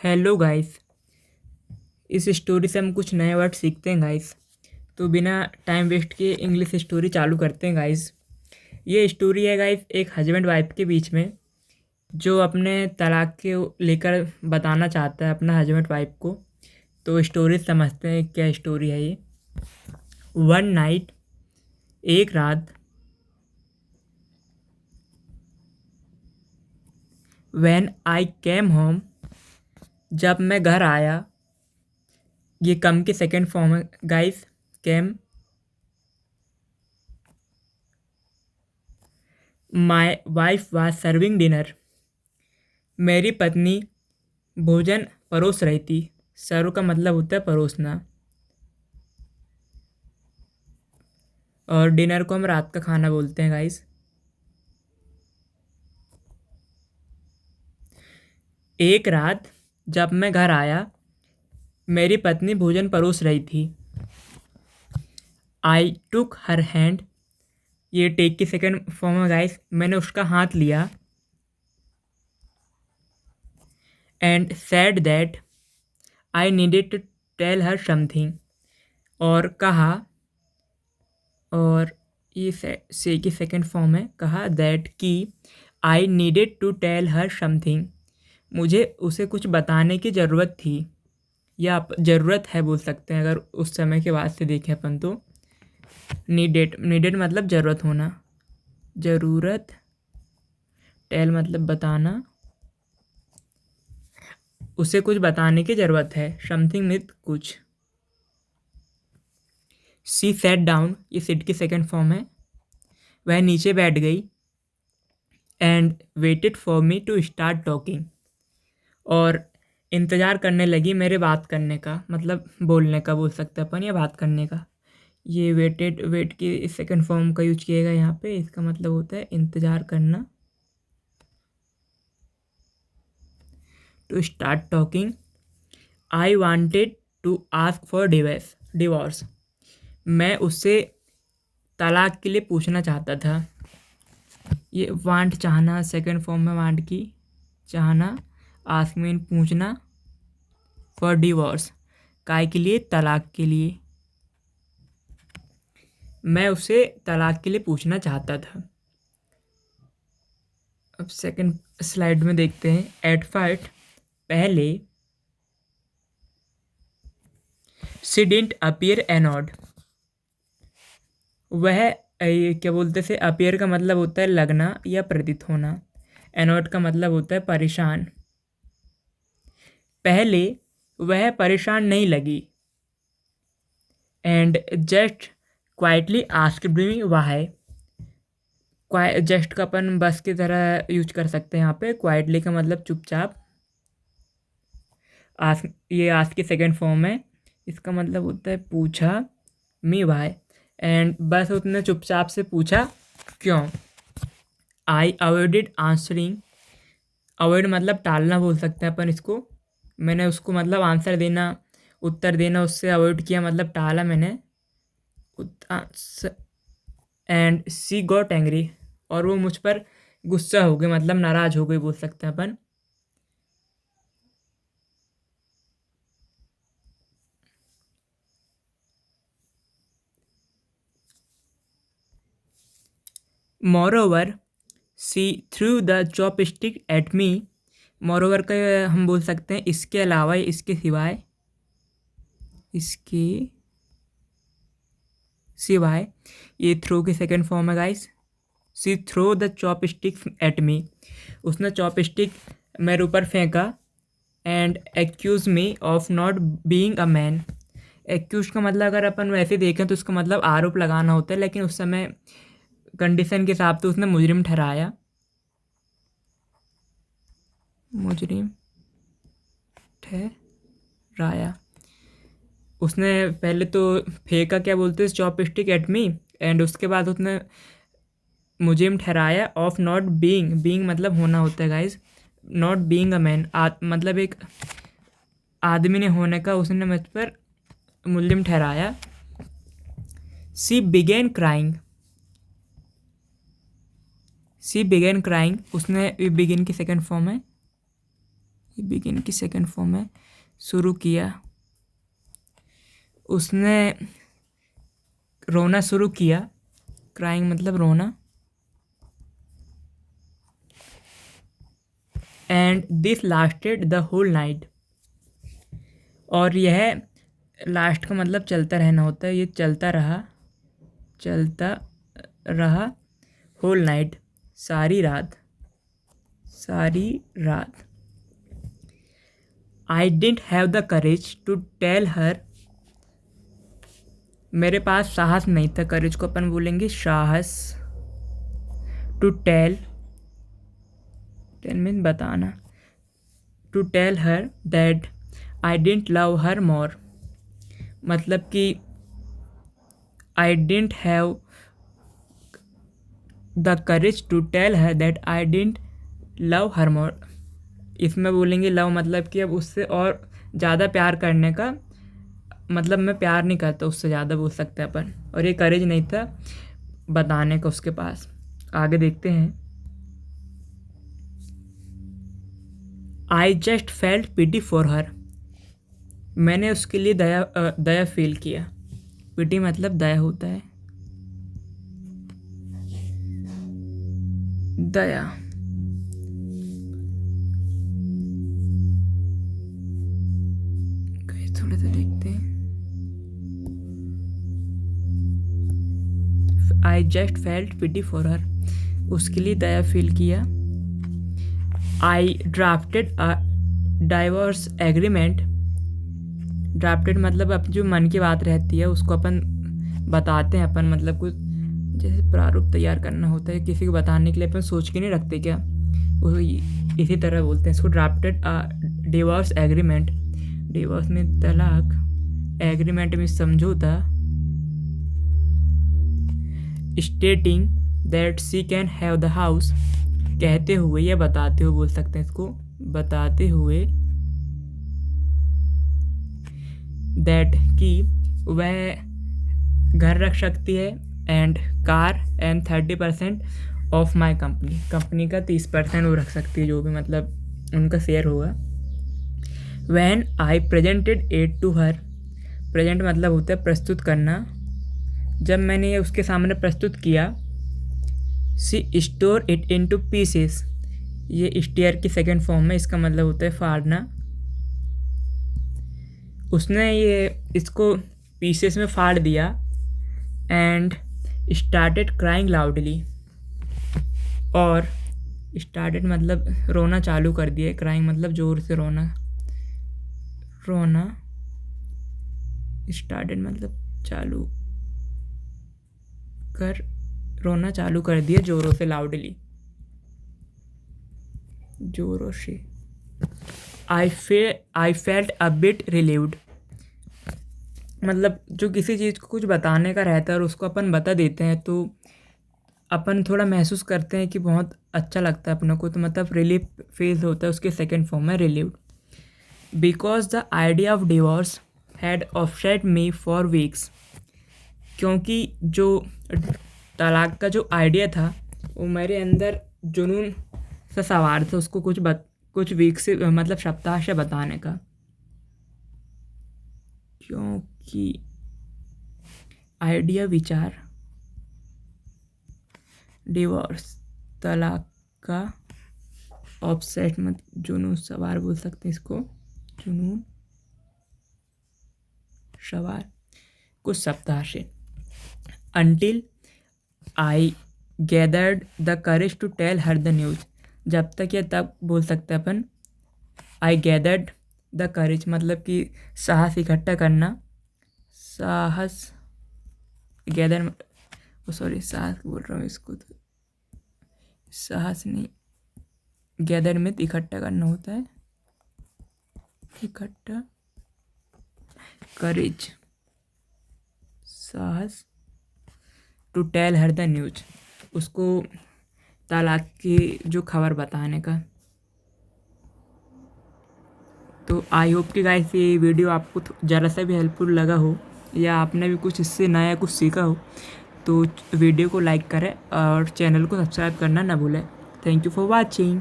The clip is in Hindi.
Hello guys. इस स्टोरी से हम कुछ नए वर्ड सीखते हैं गाइस। तो बिना टाइम वेस्ट किए इंग्लिश स्टोरी चालू करते हैं गाइस। ये स्टोरी है गाइस एक हस्बैंड वाइफ के बीच में, जो अपने तलाक के लेकर बताना चाहता है अपना हस्बैंड वाइफ को। तो स्टोरी समझते हैं क्या स्टोरी है ये। वन नाइट, एक रात, व्हेन आई केम होम, जब मैं घर आया। ये कम की सेकेंड फॉर्म है guys. Came. My wife was serving dinner, मेरी पत्नी भोजन परोस रही थी। सर्व का मतलब होता है परोसना, और डिनर को हम रात का खाना बोलते हैं गाइस। एक रात जब मैं घर आया, मेरी पत्नी भोजन परोस रही थी। आई टुक हर हैंड, ये टेक की सेकेंड फॉर्म है गाइस। मैंने उसका हाथ लिया। And said that I needed to tell her something, और कहा, और ये से की सेकेंड फॉर्म है, कहा दैट कि I needed to tell her something, मुझे उसे कुछ बताने की ज़रूरत थी, या आप ज़रूरत है बोल सकते हैं अगर उस समय के बाद से देखें अपन तो। नीडेड नीडेड मतलब ज़रूरत होना, ज़रूरत। टेल मतलब बताना, उसे कुछ बताने की ज़रूरत है। समथिंग मिथ कुछ। सी सेट डाउन, ये सिट की सेकेंड फॉर्म है। वह नीचे बैठ गई। And waited for me to start talking, और इंतज़ार करने लगी मेरे बात करने का, मतलब बोलने का बोल सकते हैं अपन, या बात करने का। ये वेटेड, वेट की सेकंड फॉर्म का यूज किएगा यहाँ पे। इसका मतलब होता है इंतज़ार करना। To start talking. I wanted to ask for divorce, मैं उससे तलाक के लिए पूछना चाहता था। ये वांट चाहना, सेकंड फॉर्म में वांट की चाहना। आस्क मीन पूछना। फॉर डिवोर्स काय के लिए, तलाक के लिए। मैं उसे तलाक के लिए पूछना चाहता था। अब सेकंड स्लाइड में देखते हैं। एट फर्स्ट, पहले। शी डिडंट अपीयर एनॉड, वह ये क्या बोलते थे, अपीयर का मतलब होता है लगना या प्रतीत होना। एनॉड का मतलब होता है परेशान। पहले वह परेशान नहीं लगी। And just quietly asked me why, just का अपन बस की तरह यूज कर सकते हैं यहाँ पे। क्वाइटली का मतलब चुपचाप। आस्क, ये आस्क की सेकेंड फॉर्म है। इसका मतलब होता है पूछा। मी व्हाई, एंड बस उसने चुपचाप से पूछा क्यों। आई अवॉइडेड आंसरिंग, अवॉइड मतलब टालना बोल सकते हैं अपन इसको। मैंने उसको मतलब आंसर देना, उत्तर देना उससे अवॉइड किया, मतलब टाला मैंने। एंड सी गॉट एंग्री, और वो मुझ पर गुस्सा हो गई, मतलब नाराज हो गई बोल सकते हैं अपन। Moreover see through the chopstick at me, moreover का हम बोल सकते हैं इसके अलावा, इसके सिवाय, इसके सिवाय। ये थ्रो की सेकेंड फॉर्म है guys. She throw the chopstick at me, उसने चॉपस्टिक मेरे ऊपर फेंका। And accuse me of not being a man, accuse का मतलब अगर अपन वैसे देखें तो उसका मतलब आरोप लगाना होता है, लेकिन उस समय कंडीशन के हिसाब से उसने मुजरिम ठहराया। मुजरिम ठहराया। उसने पहले तो फेंका, क्या बोलते हैं, चॉपस्टिक एट मी, एंड उसके बाद उसने मुजरिम ठहराया ऑफ नॉट बीइंग, बीइंग मतलब होना होता है guys. Not being a man, मतलब एक आदमी ने होने का उसने मुझ पर मुजरिम ठहराया। सी बिगेन क्राइंग, सी बिगेन क्राइंग, उसने बिगिन की सेकेंड फॉर्म है ये बिगिन की सेकंड फॉर्म है, शुरू किया। उसने रोना शुरू किया, क्राइंग मतलब रोना। And this lasted the whole night, और यह लास्ट का मतलब चलता रहना होता है, ये चलता रहा होल नाइट, सारी रात। I didn't have the courage to tell her, मेरे पास साहस नहीं था, करेज को अपन बोलेंगे साहस। टू टेल मीन बताना, to tell her that I didn't love her more, मतलब कि I didn't have the courage to tell her that I didn't love her more. इसमें बोलेंगे लव मतलब कि अब उससे और ज़्यादा प्यार करने का, मतलब मैं प्यार नहीं करता उससे ज़्यादा, बोल सकते हैं अपन। और ये करेज नहीं था बताने का उसके पास। आगे देखते हैं। I just felt pity for her, मैंने उसके लिए दया फील किया। पिटी मतलब दया होता है, दया। थोड़ा सा देखते हैं। I just felt pity for her, उसके लिए दया फील किया। I drafted a divorce agreement, drafted मतलब अब जो मन की बात रहती है उसको अपन बताते हैं, अपन मतलब कुछ जैसे प्रारूप तैयार करना होता है किसी को बताने के लिए, अपन सोच के नहीं रखते क्या, वो इसी तरह बोलते हैं इसको, drafted a divorce agreement. Divorce में तलाक, एग्रीमेंट में समझौता। Stating that she can have the house, कहते हुए या बताते हुए बोल सकते हैं इसको, बताते हुए। दैट कि वह घर रख सकती है, and car, and 30% of my company, company का 30% वो रख सकती है, जो भी मतलब उनका शेयर होगा। When I presented it to her, present मतलब होता है प्रस्तुत करना, जब मैंने ये उसके सामने प्रस्तुत किया। सी स्टोर इट इनटू पीसेस, ये स्टेयर की सेकंड फॉर्म है, इसका मतलब होता है फाड़ना। उसने ये इसको पीसेस में फाड़ दिया। एंड स्टार्टेड क्राइंग लाउडली, और स्टार्टेड मतलब रोना चालू कर दिया, क्राइंग मतलब जोर से रोना, स्टार्टेड मतलब रोना चालू कर दिया जोरों से, लाउडली, जोरों से। I felt a bit relieved, मतलब जो किसी चीज़ को कुछ बताने का रहता है और उसको अपन बता देते हैं तो अपन थोड़ा महसूस करते हैं कि बहुत अच्छा लगता है अपनों को, तो मतलब रिलीफ फील होता है, उसके सेकंड फॉर्म है relieved. Because the idea of divorce had offset me for weeks, क्योंकि जो तलाक का जो आइडिया था वो मेरे अंदर जुनून से सवार था, उसको कुछ वीक से मतलब सप्ताह से बताने का, क्योंकि आइडिया विचार, डिवोर्स तलाक का, ऑफसेट मत जुनून सवार बोल सकते हैं इसको, जुनून सवार, कुछ सप्ताह से। Until I gathered the courage to tell her the news, जब तक या तब बोल सकते हैं अपन। आई गैदर्ड द करेज मतलब कि साहस इकट्ठा करना, साहस, गैदर सॉरी साहस बोल रहा हूँ इसको, तो साहस नहीं, गैदर में इकट्ठा करना होता है, इकट्ठा, करेज, साहस, to tell her the news, उसको तलाक की जो खबर बताने का। तो आई होप कि गाइस ये वीडियो आपको ज़रा सा भी हेल्पफुल लगा हो, या आपने भी कुछ इससे नया कुछ सीखा हो, तो वीडियो को लाइक करें और चैनल को सब्सक्राइब करना ना भूलें। Thank you for watching.